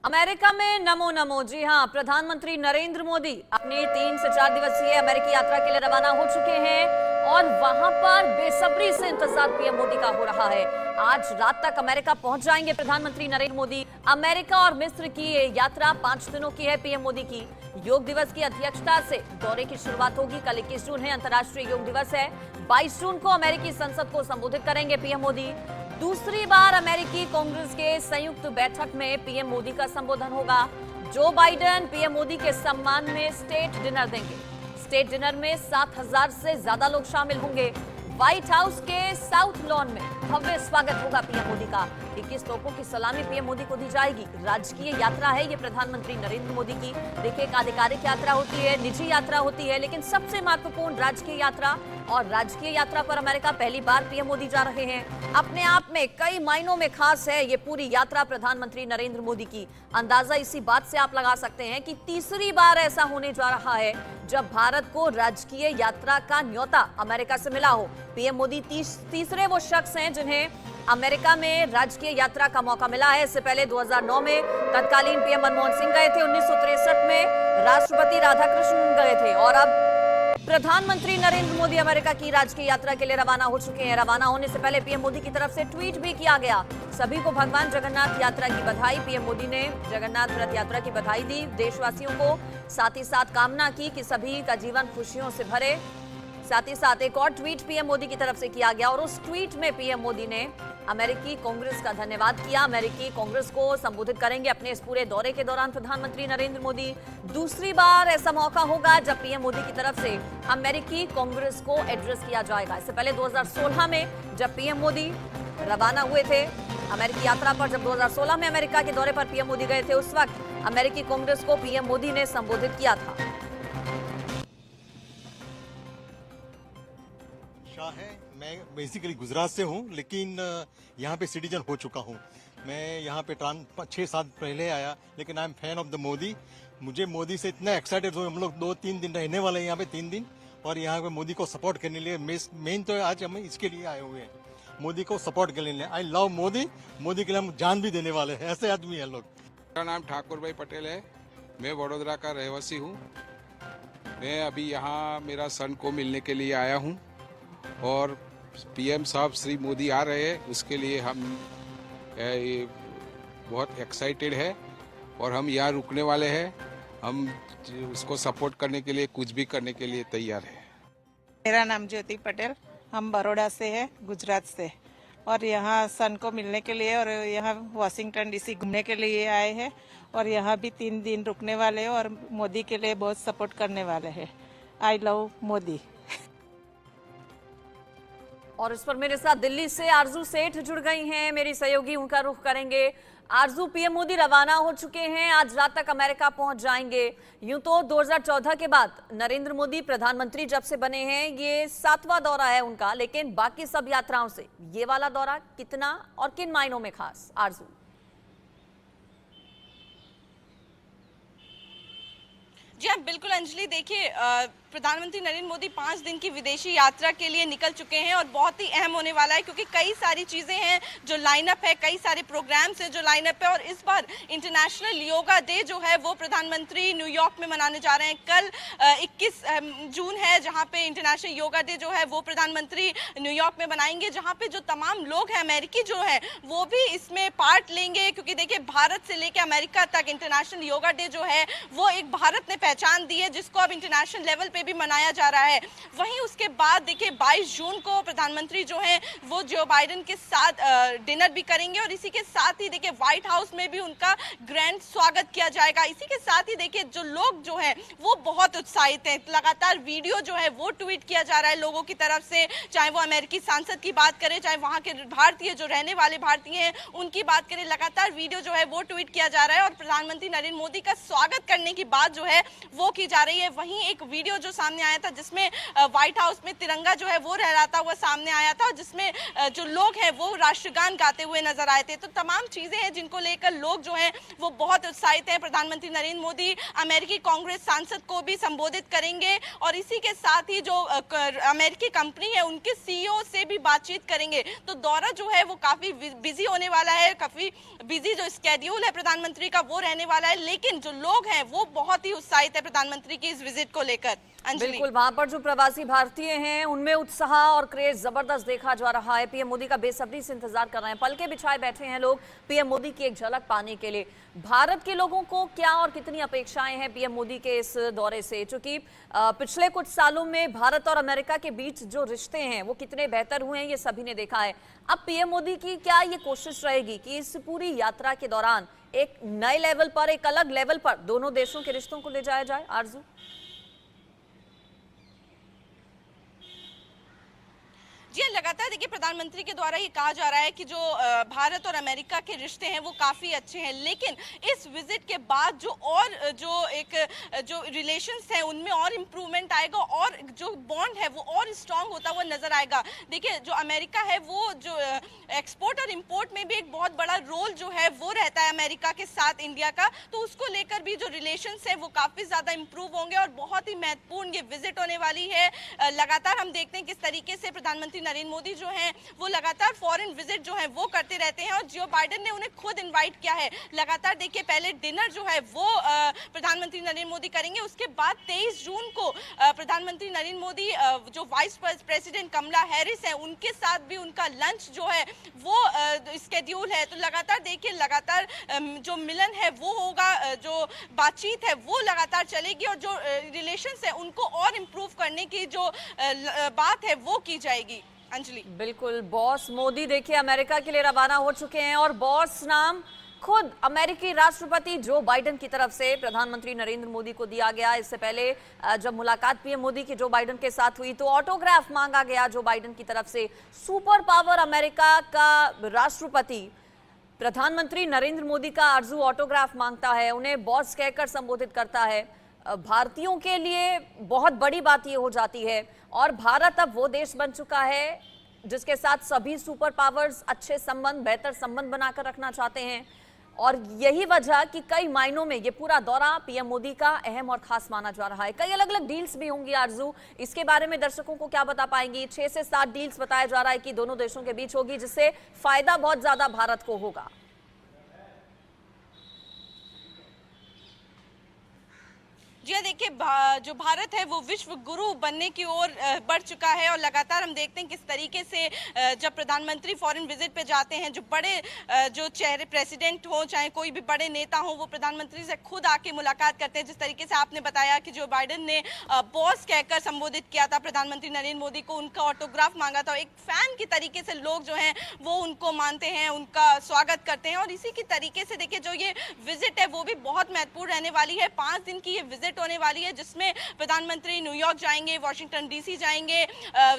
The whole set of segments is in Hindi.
अमेरिका में नमो नमो। जी हां, प्रधानमंत्री नरेंद्र मोदी अपनी 3 से 4 दिवसीय अमेरिकी यात्रा के लिए रवाना हो चुके हैं और वहां पर बेसब्री से इंतजार पीएम मोदी का हो रहा है। आज रात तक अमेरिका पहुंच जाएंगे प्रधानमंत्री नरेंद्र मोदी। अमेरिका और मिस्र की ये यात्रा 5 दिनों की है पीएम मोदी की। योग दिवस की अध्यक्षता से दौरे की शुरुआत होगी। कल 21 जून है, अंतर्राष्ट्रीय योग दिवस है। 22 जून को अमेरिकी संसद को संबोधित करेंगे पीएम मोदी। दूसरी बार अमेरिकी कांग्रेस के संयुक्त बैठक में पीएम मोदी का संबोधन होगा। जो बाइडेन पीएम मोदी के सम्मान में स्टेट डिनर देंगे। स्टेट डिनर में 7,000 से ज्यादा लोग शामिल होंगे। व्हाइट हाउस के साउथ लॉन में भव्य स्वागत होगा पीएम मोदी का। 21 तोपों की सलामी पीएम मोदी को दी जाएगी। राजकीय यात्रा है ये प्रधानमंत्री नरेंद्र मोदी की। देखिए, एक आधिकारिक यात्रा होती है, निजी यात्रा होती है, लेकिन सबसे महत्वपूर्ण राजकीय यात्रा। और राजकीय यात्रा पर अमेरिका पहली बार पीएम मोदी जा रहे हैं। अपने आप में कई मायनों में खास है ये पूरी यात्रा प्रधानमंत्री नरेंद्र मोदी की। अंदाजा इसी बात से आप लगा सकते हैं कि तीसरी बार ऐसा होने जा रहा है जब भारत को राजकीय यात्रा का न्योता अमेरिका से मिला हो। पीएम मोदी तीसरे वो शख्स हैं जिन्हें अमेरिका में राजकीय यात्रा का मौका मिला है। इससे पहले 2009 में तत्कालीन पीएम मनमोहन सिंह गए थे, 1963 में राष्ट्रपति राधाकृष्णन गए थे और अब प्रधानमंत्री नरेंद्र मोदी अमेरिका की राजकीय यात्रा के लिए रवाना हो चुके हैं। रवाना होने से पहले पीएम मोदी की तरफ से ट्वीट भी किया गया। सभी को भगवान जगन्नाथ यात्रा की बधाई। पीएम मोदी ने जगन्नाथ रथ यात्रा की बधाई दी देशवासियों को, साथ ही साथ कामना की कि सभी का जीवन खुशियों से भरे। साथ ही साथ एक और ट्वीट पीएम मोदी की तरफ से किया गया और उस ट्वीट में पीएम मोदी ने अमेरिकी कांग्रेस का धन्यवाद किया। अमेरिकी कांग्रेस को संबोधित करेंगे अपने इस पूरे दौरे के दौरान प्रधानमंत्री नरेंद्र मोदी। दूसरी बार ऐसा मौका होगा जब पीएम मोदी की तरफ से अमेरिकी कांग्रेस को एड्रेस किया जाएगा। इससे पहले 2016 में जब पीएम मोदी रवाना हुए थे अमेरिकी यात्रा पर, जब 2016 में अमेरिका के दौरे पर पीएम मोदी गए थे, उस वक्त अमेरिकी कांग्रेस को पीएम मोदी ने संबोधित किया था। है मैं बेसिकली गुजरात से हूँ, लेकिन यहाँ पे सिटीजन हो चुका हूँ। मैं यहाँ पे 6 साल पहले आया, लेकिन I am fan of the Modi. मुझे मोदी से इतना एक्साइटेड हूँ। हम लोग 2-3 दिन रहने वाले हैं यहाँ पे, 3 दिन, और यहाँ पे मोदी को सपोर्ट करने लिए मेन तो आज हम इसके लिए आए हुए हैं, मोदी को सपोर्ट करने लिए। I love Modi. मोदी के लिए हम जान भी देने वाले हैं, ऐसे आदमी है लोग। मेरा नाम ठाकुर भाई पटेल है। मैं वडोदरा का रहवासी हूँ। मैं अभी यहाँ मेरा सन को मिलने के लिए आया हूँ और पीएम साहब श्री मोदी आ रहे हैं, उसके लिए हम बहुत एक्साइटेड है और हम यहाँ रुकने वाले हैं। हम उसको सपोर्ट करने के लिए कुछ भी करने के लिए तैयार है। मेरा नाम ज्योति पटेल, हम बड़ौदा से हैं, गुजरात से, और यहाँ सन को मिलने के लिए और यहाँ वाशिंगटन डीसी घूमने के लिए आए हैं और यहाँ भी 3 दिन रुकने वाले हैं और मोदी के लिए बहुत सपोर्ट करने वाले हैं। I love Modi. और इस पर मेरे साथ दिल्ली से आरजू सेठ जुड़ गई हैं, मेरी सहयोगी, उनका रुख करेंगे। आरजू, पीएम मोदी रवाना हो चुके हैं, आज रात तक अमेरिका पहुंच जाएंगे। यूं तो 2014 के बाद नरेंद्र मोदी प्रधानमंत्री जब से बने हैं ये 7वां दौरा है उनका, लेकिन बाकी सब यात्राओं से ये वाला दौरा कितना और किन मायनों में खास? आरजू। जी हाँ, बिल्कुल अंजलि। देखिए, प्रधानमंत्री नरेंद्र मोदी 5 दिन की विदेशी यात्रा के लिए निकल चुके हैं और बहुत ही अहम होने वाला है क्योंकि कई सारी चीज़ें हैं जो लाइनअप है, कई सारे प्रोग्राम्स हैं जो लाइनअप है। और इस बार इंटरनेशनल योगा डे जो है वो प्रधानमंत्री न्यूयॉर्क में मनाने जा रहे हैं। कल 21 जून है जहां पे इंटरनेशनल योगा डे जो है वो प्रधानमंत्री न्यूयॉर्क में मनाएंगे, जहां पे जो तमाम लोग हैं अमेरिकी जो है वो भी इसमें पार्ट लेंगे। क्योंकि देखिए, भारत से लेकर अमेरिका तक इंटरनेशनल योगा डे जो है वो एक भारत ने पहचान दी है, जिसको अब इंटरनेशनल लेवल पे भी मनाया जा रहा है। वहीं उसके बाद देखिए 22 जून को प्रधानमंत्री जो हैं वो जो बाइडेन के साथ डिनर भी करेंगे और इसी के साथ ही देखिए व्हाइट हाउस में भी उनका ग्रैंड स्वागत किया जाएगा। इसी के साथ ही देखिए जो लोग जो हैं वो बहुत उत्साहित हैं। लगातार वीडियो जो है वो ट्वीट किया जा रहा है लोगों की तरफ से, चाहे वो अमेरिकी सांसद की बात करें, चाहे वहाँ के भारतीय जो रहने वाले भारतीय हैं उनकी बात करें, लगातार वीडियो जो है वो ट्वीट किया जा रहा है और प्रधानमंत्री नरेंद्र मोदी का स्वागत करने की बात जो है वो की जा रही है। वहीं एक वीडियो जो सामने आया था, जिसमें व्हाइट हाउस में तिरंगा जो है वो लहराता हुआ सामने आया था, और जिसमें जो लोग हैं वो राष्ट्रगान गाते हुए नजर आए थे। तो तमाम चीजें हैं जिनको लेकर लोग जो हैं वो बहुत उत्साहित हैं। प्रधानमंत्री नरेंद्र मोदी अमेरिकी कांग्रेस सांसद को भी संबोधित करेंगे, और इसी के साथ ही जो अमेरिकी कंपनी है उनके सीईओ से भी बातचीत करेंगे। तो दौरा जो है वो काफी बिजी होने वाला है, काफी बिजी जो स्केड्यूल है प्रधानमंत्री का वो रहने वाला है, लेकिन जो लोग हैं वो बहुत ही उत्साहित है प्रधानमंत्री की इस विजिट को लेकर। बिल्कुल, वहां पर जो प्रवासी भारतीय हैं उनमें उत्साह और क्रेज जबरदस्त देखा जा रहा है। पीएम मोदी का बेसब्री से इंतजार कर रहे हैं, पलके बिछाए बैठे हैं लोग पीएम मोदी की एक झलक पाने के लिए। भारत के लोगों को क्या और कितनी अपेक्षाएं हैं पीएम मोदी के इस दौरे से, क्योंकि पिछले कुछ सालों में भारत और अमेरिका के बीच जो रिश्ते हैं वो कितने बेहतर हुए हैं ये सभी ने देखा है। अब पीएम मोदी की क्या ये कोशिश रहेगी कि इस पूरी यात्रा के दौरान एक नए लेवल पर, एक अलग लेवल पर दोनों देशों के रिश्तों को ले जाया जाए? आरजू, जी लगातार देखिए प्रधानमंत्री के द्वारा ये कहा जा रहा है कि जो भारत और अमेरिका के रिश्ते हैं वो काफ़ी अच्छे हैं, लेकिन इस विजिट के बाद जो रिलेशंस हैं उनमें और इम्प्रूवमेंट आएगा, और जो बॉन्ड है वो और स्ट्रांग होता हुआ नजर आएगा। देखिए जो अमेरिका है वो जो एक्सपोर्ट और इम्पोर्ट में भी एक बहुत बड़ा रोल जो है वो रहता है अमेरिका के साथ इंडिया का, तो उसको लेकर भी जो रिलेशंस है वो काफ़ी ज़्यादा इम्प्रूव होंगे, और बहुत ही महत्वपूर्ण ये विजिट होने वाली है। लगातार हम देखते हैं किस तरीके से प्रधानमंत्री नरेंद्र मोदी जो हैं वो लगातार फॉरेन विजिट जो है वो करते रहते हैं, और जो बाइडेन ने उन्हें खुद इनवाइट किया है। लगातार देखिए पहले डिनर जो है वो प्रधानमंत्री नरेंद्र मोदी करेंगे, उसके बाद 23 जून को प्रधानमंत्री नरेंद्र मोदी जो वाइस प्रेसिडेंट कमला हैरिस है उनके साथ भी उनका लंच जो है वो स्केड्यूल है। तो लगातार देखिए लगातार जो मिलन है वो होगा, जो बातचीत है वो लगातार चलेगी, और जो रिलेशंस है उनको और इम्प्रूव करने की जो बात है वो की जाएगी। अंजलि, बिल्कुल, बॉस मोदी देखिए अमेरिका के लिए रवाना हो चुके हैं, और बॉस नाम खुद अमेरिकी राष्ट्रपति जो बाइडेन की तरफ से प्रधानमंत्री नरेंद्र मोदी को दिया गया। इससे पहले जब मुलाकात पीएम मोदी की जो बाइडेन के साथ हुई तो ऑटोग्राफ मांगा गया जो बाइडेन की तरफ से। सुपर पावर अमेरिका का राष्ट्रपति प्रधानमंत्री नरेंद्र मोदी का आरजू ऑटोग्राफ मांगता है, उन्हें बॉस कहकर संबोधित करता है। भारतीयों के लिए बहुत बड़ी बात ये हो जाती है, और भारत अब वो देश बन चुका है जिसके साथ सभी सुपर पावर्स अच्छे संबंध, बेहतर संबंध बनाकर रखना चाहते हैं, और यही वजह कि कई मायनों में ये पूरा दौरा पीएम मोदी का अहम और खास माना जा रहा है। कई अलग अलग डील्स भी होंगी आरजू, इसके बारे में दर्शकों को क्या बता पाएंगी? 6 से 7 डील्स बताया जा रहा है कि दोनों देशों के बीच होगी, जिससे फायदा बहुत ज्यादा भारत को होगा। जी देखिए जो भारत है वो विश्व गुरु बनने की ओर बढ़ चुका है, और लगातार हम देखते हैं किस तरीके से जब प्रधानमंत्री फॉरेन विजिट पे जाते हैं, जो बड़े जो चेहरे प्रेसिडेंट हो चाहे कोई भी बड़े नेता हो वो प्रधानमंत्री से खुद आके मुलाकात करते हैं। जिस तरीके से आपने बताया कि जो बाइडेन ने बॉस कहकर संबोधित किया था प्रधानमंत्री नरेंद्र मोदी को, उनका ऑटोग्राफ मांगा था, एक फैन की तरीके से लोग जो हैं वो उनको मानते हैं, उनका स्वागत करते हैं। और इसी की तरीके से देखिए जो ये विजिट है वो भी बहुत महत्वपूर्ण रहने वाली है। 5 दिन की ये विजिट होने वाली है, जिसमें प्रधानमंत्री न्यूयॉर्क जाएंगे, वॉशिंगटन डीसी जाएंगे,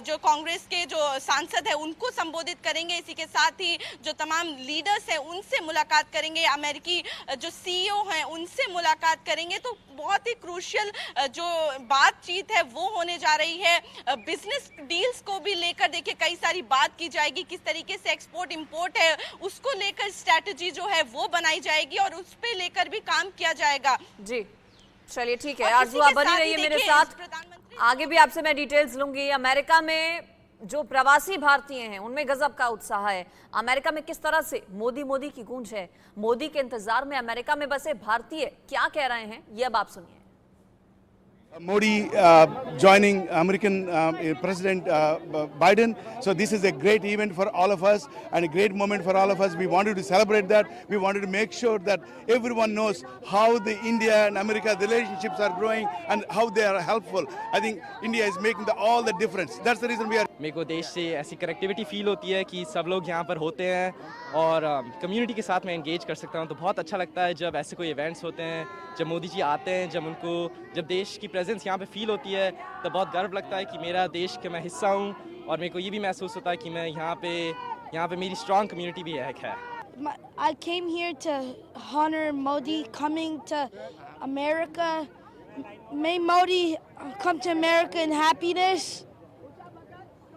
जो कांग्रेस के जो सांसद है उनको संबोधित करेंगे, इसी के साथ ही जो तमाम लीडर्स हैं उनसे मुलाकात करेंगे, अमेरिकी जो सीईओ हैं उनसे मुलाकात करेंगे। तो बहुत ही क्रूशियल जो बातचीत है वो होने जा रही है। बिजनेस डील्स को भी लेकर देखिए कई सारी बात की जाएगी, किस तरीके से एक्सपोर्ट इंपोर्ट है उसको लेकर स्ट्रैटेजी जो है वो बनाई जाएगी, और उस पे लेकर भी काम किया जाएगा। जी चलिए ठीक है, आरजू आप बनी रहिए मेरे साथ, आगे भी आपसे मैं डिटेल्स लूंगी। अमेरिका में जो प्रवासी भारतीय हैं उनमें गजब का उत्साह है। अमेरिका में किस तरह से मोदी की गूंज है, मोदी के इंतजार में अमेरिका में बसे भारतीय क्या कह रहे हैं, ये अब आप सुनिए। Modi joining American President Biden. So this is a great event for all of us and a great moment for all of us. We wanted to celebrate that. We wanted to make sure that everyone knows how the India and America relationships are growing and how they are helpful. I think India is making all the difference. That's the reason we are. मेरे को देश से ऐसी कनेक्टिविटी फील होती है कि सब लोग यहाँ पर होते हैं और कम्युनिटी के साथ मैं एंगेज कर सकता हूँ, तो बहुत अच्छा लगता है जब ऐसे कोई इवेंट्स होते हैं, जब मोदी जी आते हैं, जब देश की प्रेजेंस यहाँ पे फील होती है तो बहुत गर्व लगता है कि मेरा देश का मैं हिस्सा हूँ, और मेरे को ये भी महसूस होता है कि मैं यहाँ पे मेरी स्ट्रॉन्ग कम्युनिटी भी है। I came here to honor Modi coming to America may Modi come to America in happiness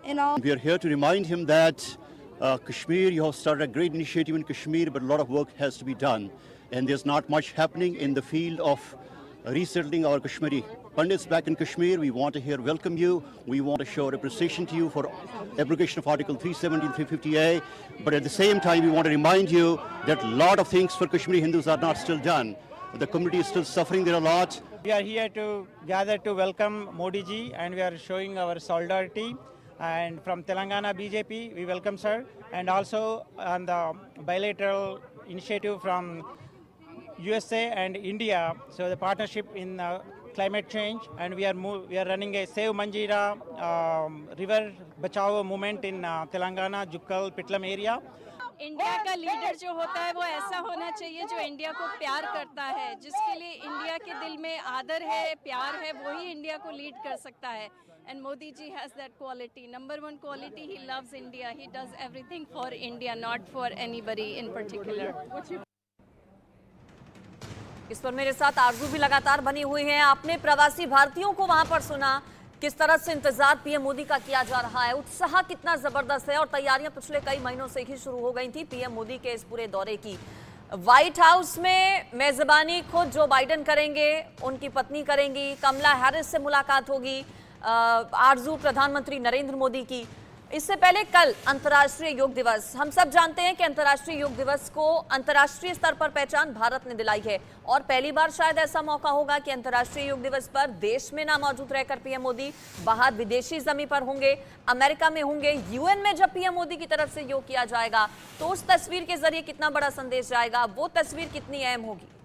and all. We are here to remind him that Kashmir, you have started a great initiative in Kashmir, but a lot of work has to be done. And there's not much happening in the field of resettling our Kashmiri Pandits back in Kashmir. We want to here welcome you. We want to show our appreciation to you for abrogation of Article 370 and 350A. But at the same time, we want to remind you that a lot of things for Kashmiri Hindus are not still done. The community is still suffering there a lot. We are here to gather to welcome Modi ji, and we are showing our solidarity. And from Telangana BJP, we welcome sir. And also on the bilateral initiative from USA and India, so the partnership in climate change, and we are running a Save Manjira River Bachao movement in Telangana, Jukkal, Pitlam area. India का लीडर जो होता है वो ऐसा होना चाहिए जो इंडिया को प्यार करता है, जिसके लिए इंडिया के दिल में आदर है, प्यार है, वही इंडिया को लीड कर सकता है. And Modi ji has that quality. Number one quality, he loves India. He does everything for India, not for anybody in particular. इस पर मेरे साथ आरजू भी लगातार बनी हुई हैं. आपने प्रवासी भारतीयों को वहां पर सुना, किस तरह से इंतजार पीएम मोदी का किया जा रहा है, उत्साह कितना जबरदस्त है और तैयारियां पिछले कई महीनों से ही शुरू हो गई थी पीएम मोदी के इस पूरे दौरे की. व्हाइट हाउस में मेजबानी खुद जो बाइडेन करेंगे, उनकी पत्नी करेंगी, कमला हैरिस से मुलाकात होगी, आरजू प्रधानमंत्री नरेंद्र मोदी की. इससे पहले कल अंतर्राष्ट्रीय योग दिवस, हम सब जानते हैं कि अंतर्राष्ट्रीय योग दिवस को अंतर्राष्ट्रीय स्तर पर पहचान भारत ने दिलाई है और पहली बार शायद ऐसा मौका होगा कि अंतर्राष्ट्रीय योग दिवस पर देश में ना मौजूद रहकर पीएम मोदी बाहर विदेशी जमीन पर होंगे, अमेरिका में होंगे. यूएन में जब पीएम मोदी की तरफ से योग किया जाएगा तो उस तस्वीर के जरिए कितना बड़ा संदेश जाएगा, वो तस्वीर कितनी अहम होगी.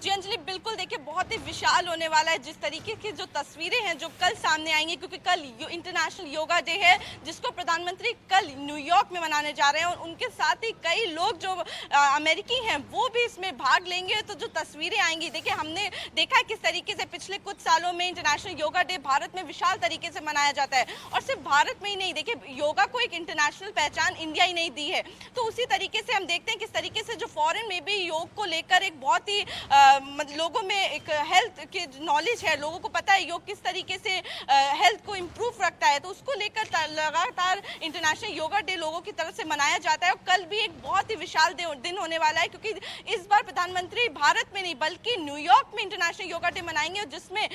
जी अंजलि, बिल्कुल देखिए बहुत ही विशाल होने वाला है जिस तरीके की जो तस्वीरें हैं जो कल सामने आएंगी, क्योंकि कल इंटरनेशनल योगा डे है जिसको प्रधानमंत्री कल न्यूयॉर्क में मनाने जा रहे हैं और उनके साथ ही कई लोग जो अमेरिकी हैं वो भी इसमें भाग लेंगे. तो जो तस्वीरें आएंगी, देखिए हमने देखा है किस तरीके से पिछले कुछ सालों में इंटरनेशनल योगा डे भारत में विशाल तरीके से मनाया जाता है और सिर्फ भारत में ही नहीं, देखिए योगा को एक इंटरनेशनल पहचान इंडिया ही नहीं दी है. तो उसी तरीके से हम देखते हैं किस तरीके से जो फॉरेन में भी योग को लेकर एक बहुत ही लोगों में एक हेल्थ की नॉलेज है, लोगों को पता है योग किस तरीके से हेल्थ को इम्प्रूव रखता है, तो उसको लेकर लगातार इंटरनेशनल योगा डे लोगों की तरफ से मनाया जाता है. और कल भी एक बहुत ही विशाल दिन होने वाला है क्योंकि इस बार प्रधानमंत्री भारत में नहीं बल्कि न्यूयॉर्क में इंटरनेशनल योगा डे मनाएंगे जिसमें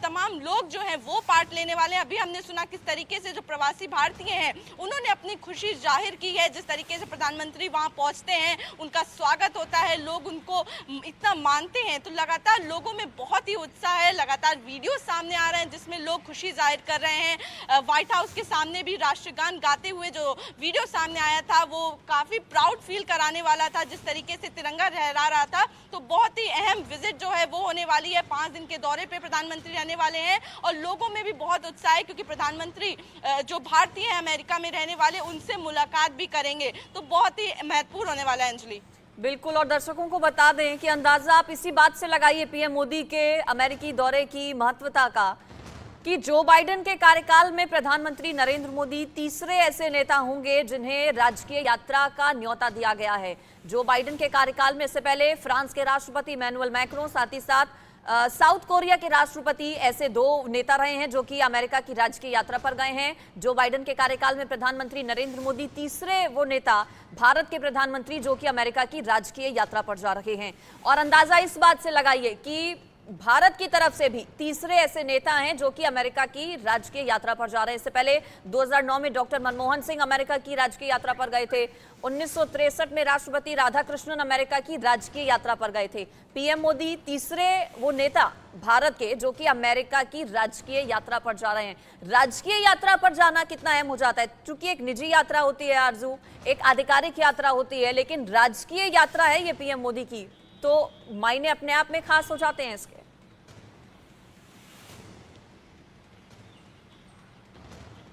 तमाम लोग जो हैं वो पार्ट लेने वाले हैं. अभी हमने सुना किस तरीके से जो प्रवासी भारतीय हैं उन्होंने अपनी खुशी जाहिर की है, जिस तरीके से प्रधानमंत्री वहां पहुंचते हैं उनका स्वागत होता है, लोग उनको इतना मानते हैं. तो लगातार लोगों में बहुत ही उत्साह है, लगातार वीडियो सामने आ रहे हैं जिसमें लोग खुशी जाहिर कर रहे हैं. व्हाइट हाउस के सामने भी राष्ट्रगान गाते हुए जो वीडियो सामने आया था वो काफी प्राउड फील कराने वाला था, जिस तरीके से तिरंगा लहरा रहा था. तो बहुत ही अहम विजिट जो है वो होने वाली है. 5 दिन के दौरे पे प्रधानमंत्री रहने वाले हैं और लोगों में भी बहुत उत्साह है क्योंकि प्रधानमंत्री जो भारतीय है अमेरिका में रहने वाले उनसे मुलाकात भी करेंगे. तो बहुत ही महत्वपूर्ण होने वाला है. अंजलि बिल्कुल, और दर्शकों को बता दें कि अंदाजा आप इसी बात से लगाइए पीएम मोदी के अमेरिकी दौरे की महत्वता का कि जो बाइडेन के कार्यकाल में प्रधानमंत्री नरेंद्र मोदी तीसरे ऐसे नेता होंगे जिन्हें राजकीय यात्रा का न्योता दिया गया है. जो बाइडेन के कार्यकाल में इससे पहले फ्रांस के राष्ट्रपति इमैनुअल मैक्रों, साथ ही साथ साउथ कोरिया के राष्ट्रपति, ऐसे 2 नेता रहे हैं जो कि अमेरिका की राजकीय यात्रा पर गए हैं. जो बाइडेन के कार्यकाल में प्रधानमंत्री नरेंद्र मोदी तीसरे वो नेता, भारत के प्रधानमंत्री जो कि अमेरिका की राजकीय यात्रा पर जा रहे हैं. और अंदाजा इस बात से लगाइए कि भारत की तरफ से भी तीसरे ऐसे नेता हैं जो कि अमेरिका की राजकीय यात्रा पर जा रहे हैं. इससे पहले 2009 में डॉक्टर मनमोहन सिंह अमेरिका की राजकीय यात्रा पर गए थे. 1963 में राष्ट्रपति राधाकृष्णन अमेरिका की राजकीय यात्रा पर गए थे. पीएम मोदी तीसरे वो नेता भारत के जो कि अमेरिका की राजकीय यात्रा पर जा रहे हैं. राजकीय यात्रा पर जाना कितना अहम हो जाता है, क्योंकि एक निजी यात्रा होती है आरजू, एक आधिकारिक यात्रा होती है, लेकिन राजकीय यात्रा है ये पीएम मोदी की, तो मायने अपने आप में खास हो जाते हैं इसके.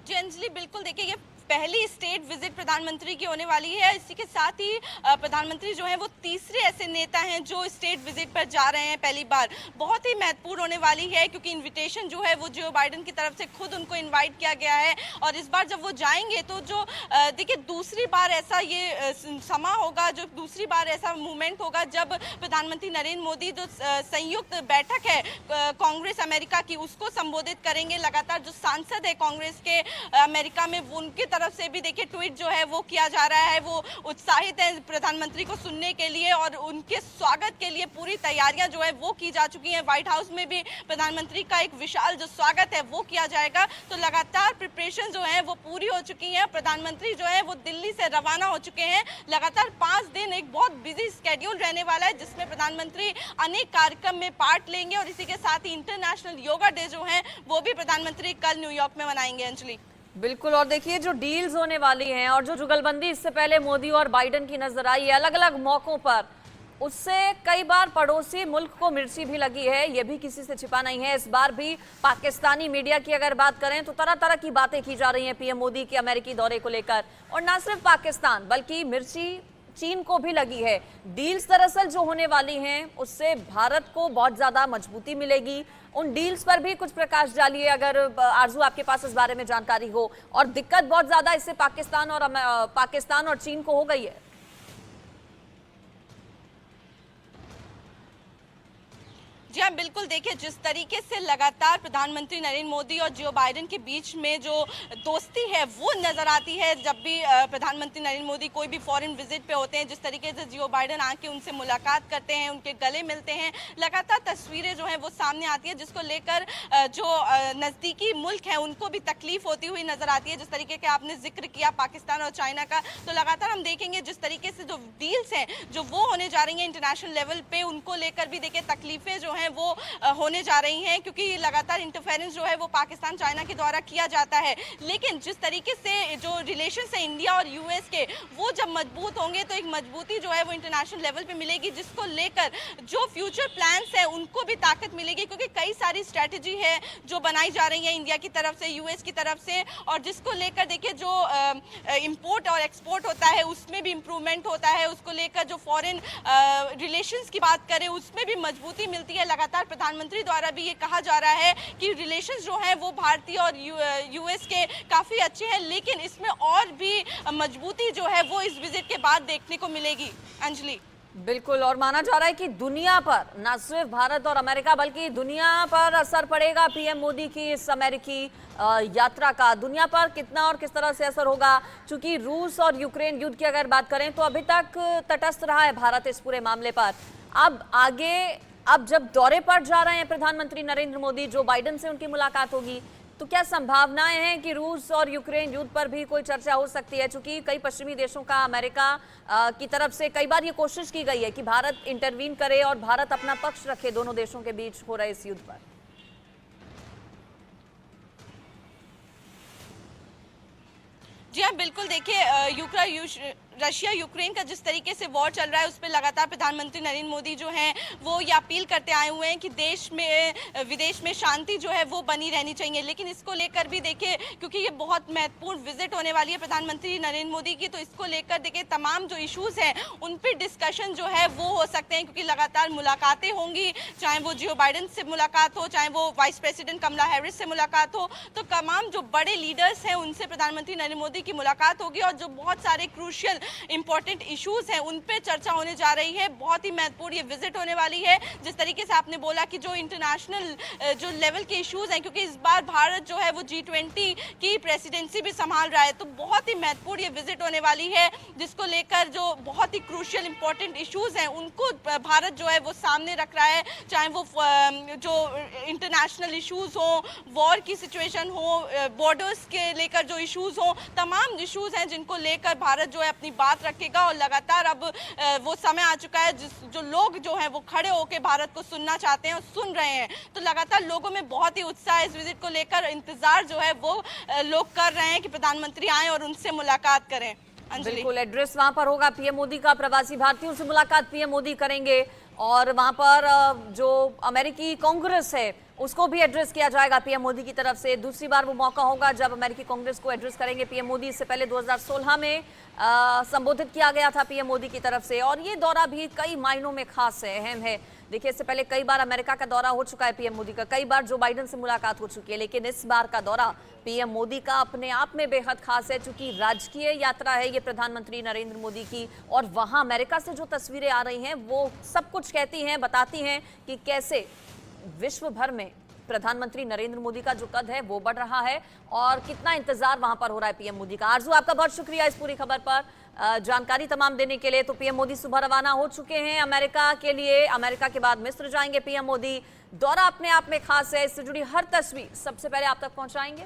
जी अंजलि, बिल्कुल देखिए ये पहली स्टेट विजिट प्रधानमंत्री की होने वाली है। इसी के साथ ही प्रधानमंत्री जो है वो तीसरे ऐसे नेता हैं जो स्टेट विजिट पर जा रहे हैं पहली बार। बहुत ही महत्वपूर्ण होने वाली है क्योंकि इन्विटेशन जो है वो जो बाइडेन की तरफ से खुद उनको इन्वाइट किया गया है और इस बार जब वो जाएंगे तो जो देखिए दूसरी बार ऐसा ये समा होगा, जो दूसरी बार ऐसा मूवमेंट होगा जब प्रधानमंत्री नरेंद्र मोदी जो संयुक्त बैठक है कांग्रेस अमेरिका की उसको संबोधित करेंगे। लगातार जो सांसद है कांग्रेस के अमेरिका में उनकी तरफ से भी देखिए ट्वीट जो है वो किया जा रहा है, वो उत्साहित है प्रधानमंत्री को सुनने के लिए और उनके स्वागत के लिए पूरी तैयारियां जो है वो की जा चुकी हैं। व्हाइट हाउस में भी प्रधानमंत्री का एक विशाल जो स्वागत है वो किया जाएगा। तो लगातार प्रिपरेशन जो है वो पूरी हो चुकी है। प्रधानमंत्री जो है वो दिल्ली से रवाना हो चुके हैं। लगातार 5 दिन एक बहुत बिजी स्केड्यूल रहने वाला है जिसमें प्रधानमंत्री अनेक कार्यक्रम में पार्ट लेंगे और इसी के साथ ही इंटरनेशनल योगा डे जो है वो भी प्रधानमंत्री कल न्यूयॉर्क में मनाएंगे। अंजलि बिल्कुल, और देखिए जो डील्स होने वाली हैं और जो जुगलबंदी इससे पहले मोदी और बाइडेन की नजर आई है अलग अलग मौकों पर, उससे कई बार पड़ोसी मुल्क को मिर्ची भी लगी है, ये भी किसी से छिपा नहीं है। इस बार भी पाकिस्तानी मीडिया की अगर बात करें तो तरह तरह की बातें की जा रही हैं पीएम मोदी के अमेरिकी दौरे को लेकर, और ना सिर्फ पाकिस्तान बल्कि मिर्ची चीन को भी लगी है। डील्स दरअसल जो होने वाली हैं उससे भारत को बहुत ज्यादा मजबूती मिलेगी। उन डील्स पर भी कुछ प्रकाश डालिए अगर आरजू आपके पास इस बारे में जानकारी हो। और दिक्कत बहुत ज्यादा इससे पाकिस्तान और चीन को हो गई है। जी हाँ, बिल्कुल। देखिए जिस तरीके से लगातार प्रधानमंत्री नरेंद्र मोदी और जो बाइडेन के बीच में जो दोस्ती है वो नजर आती है जब भी प्रधानमंत्री नरेंद्र मोदी कोई भी फॉरेन विजिट पे होते हैं, जिस तरीके से जो बाइडेन आके उनसे मुलाकात करते हैं, उनके गले मिलते हैं, लगातार तस्वीरें जो हैं वो सामने आती है जिसको लेकर जो नज़दीकी मुल्क हैं उनको भी तकलीफ होती हुई नजर आती है। जिस तरीके के आपने जिक्र किया पाकिस्तान और चाइना का, तो लगातार हम देखेंगे जिस तरीके से जो डील्स हैं जो वो होने जा रही हैं इंटरनेशनल लेवल पे, उनको लेकर भी देखिए तकलीफें जो हैं वो होने जा रही हैं क्योंकि लगातार इंटरफेरेंस जो है वो पाकिस्तान चाइना के द्वारा किया जाता है। लेकिन जिस तरीके से जो रिलेशंस है इंडिया और यूएस के वो जब मजबूत होंगे तो एक मजबूती जो है वो इंटरनेशनल लेवल पे मिलेगी जिसको लेकर जो फ्यूचर प्लान्स है उनको भी ताकत मिलेगी क्योंकि कई सारी स्ट्रेटेजी है जो बनाई जा रही है इंडिया की तरफ से, यूएस की तरफ से, और जिसको लेकर देखिए जो इंपोर्ट और एक्सपोर्ट होता है उसमें भी इंप्रूवमेंट होता है। उसको लेकर जो फॉरेन रिलेशंस की बात करें उसमें भी मजबूती मिलती है। लगातार प्रधानमंत्री द्वारा भी ये कहा जा रहा है कि रिलेशंस जो हैं वो भारतीय और यूएस के काफी अच्छे हैं, लेकिन इसमें और भी मजबूती जो है वो इस विजिट के बाद देखने को मिलेगी। अंजलि बिल्कुल, और माना जा रहा है कि दुनिया पर, न सिर्फ भारत और अमेरिका बल्कि दुनिया पर असर पड़ेगा पीएम मोदी की इस अमेरिकी यात्रा का। दुनिया पर कितना और किस तरह से असर होगा, क्योंकि रूस और यूक्रेन युद्ध की अगर बात करें तो अभी तक तटस्थ रहा है भारत इस पूरे मामले पर। अब आगे, अब जब दौरे पर जा रहे हैं प्रधानमंत्री नरेंद्र मोदी, जो बाइडेन से उनकी मुलाकात होगी, तो क्या संभावनाएं हैं कि रूस और यूक्रेन युद्ध पर भी कोई चर्चा हो सकती है? क्योंकि कई पश्चिमी देशों का अमेरिका की तरफ से कई बार ये कोशिश की गई है कि भारत इंटरवीन करे और भारत अपना पक्ष रखे दोनों देशों के बीच हो रहे इस युद्ध पर। जी हाँ, बिल्कुल। देखिए रशिया यूक्रेन का जिस तरीके से वॉर चल रहा है उस पर लगातार प्रधानमंत्री नरेंद्र मोदी जो हैं वो ये अपील करते आए हुए हैं कि देश में विदेश में शांति जो है वो बनी रहनी चाहिए। लेकिन इसको लेकर भी देखिए क्योंकि ये बहुत महत्वपूर्ण विजिट होने वाली है प्रधानमंत्री नरेंद्र मोदी की, तो इसको लेकर देखिए तमाम जो इश्यूज हैं उन पर डिस्कशन जो है वो हो सकते हैं क्योंकि लगातार मुलाकातें होंगी, चाहे वो जो बाइडेन से मुलाकात हो, चाहे वो वाइस प्रेसिडेंट कमला हैरिस से मुलाकात हो, तो तमाम जो बड़े लीडर्स हैं उनसे प्रधानमंत्री नरेंद्र मोदी की मुलाकात होगी और जो बहुत सारे क्रूशियल इंपॉर्टेंट इश्यूज हैं उन पे चर्चा होने जा रही है। बहुत ही महत्वपूर्ण ये विजिट होने वाली है। जिस तरीके से आपने बोला कि जो इंटरनेशनल जो लेवल के इश्यूज हैं, क्योंकि इस बार भारत जो है वो G20 की प्रेसिडेंसी भी संभाल रहा है, तो बहुत ही महत्वपूर्ण ये विजिट होने वाली है जिसको लेकर जो बहुत ही क्रूशियल इंपॉर्टेंट इश्यूज हैं उनको भारत जो है वो सामने रख रहा है, चाहे वो जो इंटरनेशनल इश्यूज हो, वॉर की सिचुएशन हो, बॉर्डर्स के लेकर जो इश्यूज हो, तमाम इश्यूज हैं जिनको लेकर भारत जो है अपनी बात रखेगा। और लगातार अब वो समय आ चुका है जो लोग जो हैं वो खड़े होकर भारत को सुनना चाहते हैं और सुन रहे हैं, तो लगातार लोगों में बहुत ही उत्साह इस विजिट को लेकर, इंतजार जो है वो लोग कर रहे हैं कि प्रधानमंत्री आए और उनसे मुलाकात करें। बिल्कुल, एड्रेस वहां पर होगा पीएम मोदी का, प्रवासी भारतीयों से मुलाकात पीएम मोदी करेंगे और वहां पर जो अमेरिकी कांग्रेस है उसको भी एड्रेस किया जाएगा पीएम मोदी की तरफ से। दूसरी बार वो मौका होगा जब अमेरिकी कांग्रेस को एड्रेस करेंगे पीएम मोदी। इससे पहले 2016 में संबोधित किया गया था पीएम मोदी की तरफ से, और ये दौरा भी कई मायनों में खास है, अहम है। देखिए, इससे पहले कई बार अमेरिका का दौरा हो चुका है पीएम मोदी का, कई बार जो बाइडेन से मुलाकात हो चुकी है, लेकिन इस बार का दौरा पीएम मोदी का अपने आप में बेहद खास है, क्योंकि राजकीय यात्रा है ये प्रधानमंत्री नरेंद्र मोदी की। और वहां अमेरिका से जो तस्वीरें आ रही हैं वो सब कुछ कहती हैं, बताती हैं कि कैसे विश्व भर में प्रधानमंत्री नरेंद्र मोदी का जो कद है वो बढ़ रहा है और कितना इंतजार वहां पर हो रहा है पीएम मोदी का। आरजू, आपका बहुत शुक्रिया इस पूरी खबर पर जानकारी तमाम देने के लिए। तो पीएम मोदी सुबह रवाना हो चुके हैं अमेरिका के लिए। अमेरिका के बाद मिस्र जाएंगे पीएम मोदी। दौरा अपने आप में खास है, इससे जुड़ी हर तस्वीर सबसे पहले आप तक पहुंचाएंगे।